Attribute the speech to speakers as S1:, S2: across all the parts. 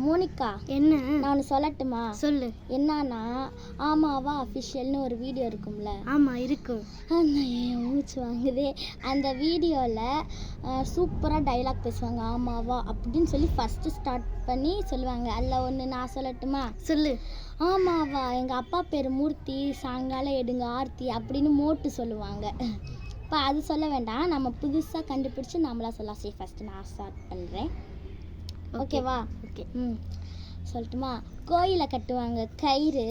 S1: Monica,
S2: என்ன?
S1: நான் ஒன்று சொல்லட்டுமா?
S2: சொல்லு.
S1: என்னன்னா, ஆமாவா அஃபிஷியல்னு ஒரு வீடியோ இருக்கும்ல?
S2: ஆமாம், இருக்கும்.
S1: அந்த என் மூச்சு வாங்குதே. அந்த வீடியோவில் சூப்பராக டைலாக் பேசுவாங்க. ஆமாவா அப்படின்னு சொல்லி ஃபஸ்ட்டு ஸ்டார்ட் பண்ணி சொல்லுவாங்க. அதில் ஒன்று நான் சொல்லட்டுமா?
S2: சொல்லு.
S1: ஆமாவா, எங்கள் அப்பா பேர் மூர்த்தி, சாயங்காலம் எடுங்க ஆர்த்தி அப்படின்னு மோட்டு சொல்லுவாங்க. இப்போ அது சொல்ல வேண்டாம், நம்ம புதுசாக கண்டுபிடிச்சி நம்மளா சொல்லலாம். சரி, ஃபஸ்ட்டு நான் ஸ்டார்ட் பண்ணுறேன். ஓகேவா?
S2: ஓகே.
S1: சொல்லட்டுமா? கோயிலை கட்டுவாங்க கயிறு,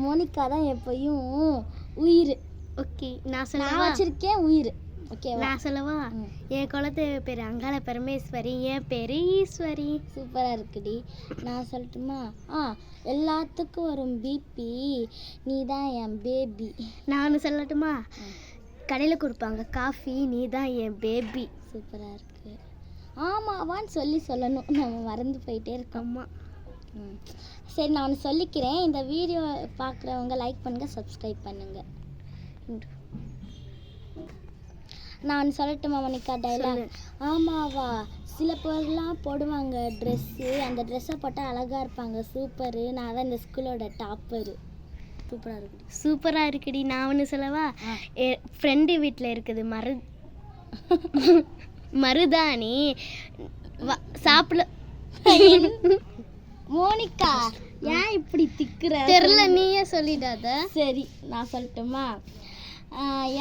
S1: மோனிகா தான் எப்பயும் உயிர்.
S2: ஓகே, நான்
S1: வச்சிருக்கேன் உயிர். ஓகேவா?
S2: நான் சொல்லவா? என் குலத்து பேர் அங்காள பரமேஸ்வரி, என் பேர் ஈஸ்வரி.
S1: சூப்பராக இருக்குடி. நான் சொல்லட்டுமா? எல்லாத்துக்கும் வரும் பிபி, நீ தான் என் பேபி.
S2: நான் சொல்லட்டுமா? கடையில் கொடுப்பாங்க காஃபி, நீ தான் என் பேபி.
S1: சூப்பராக இருக்கு. ஆமாவான்னு சொல்லணும், நம்ம மறந்து போயிட்டே இருக்கோம்மா. சரி, நான் ஒன்று சொல்லிக்கிறேன். இந்த வீடியோ பார்க்குறவங்க லைக் பண்ணுங்கள், சப்ஸ்கிரைப் பண்ணுங்கள். நான் சொல்லட்டுமா மோனிகா டைலாக்? ஆமாவா, சில பேர்லாம் போடுவாங்க ட்ரெஸ்ஸு, அந்த ட்ரெஸ்ஸை போட்டால் அழகாக இருப்பாங்க. சூப்பரு, நான் தான் இந்த ஸ்கூலோட டாப்பரு.
S2: சூப்பராக இருக்குடி. நான் ஒன்று சொல்லவா? என் ஃப்ரெண்டு வீட்டில் இருக்குது மருதாணி சாப்பிட.
S1: மோனிகா, ஏன் இப்படி திக்குற?
S2: தெரியல, நீயே சொல்லிடாத.
S1: சரி, நான் சொல்லட்டுமா?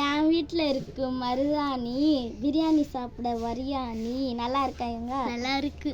S1: என் வீட்டில் இருக்கு மருதாணி, பிரியாணி சாப்பிட வரியாணி. நல்லா இருக்கா?
S2: நல்லா இருக்கு.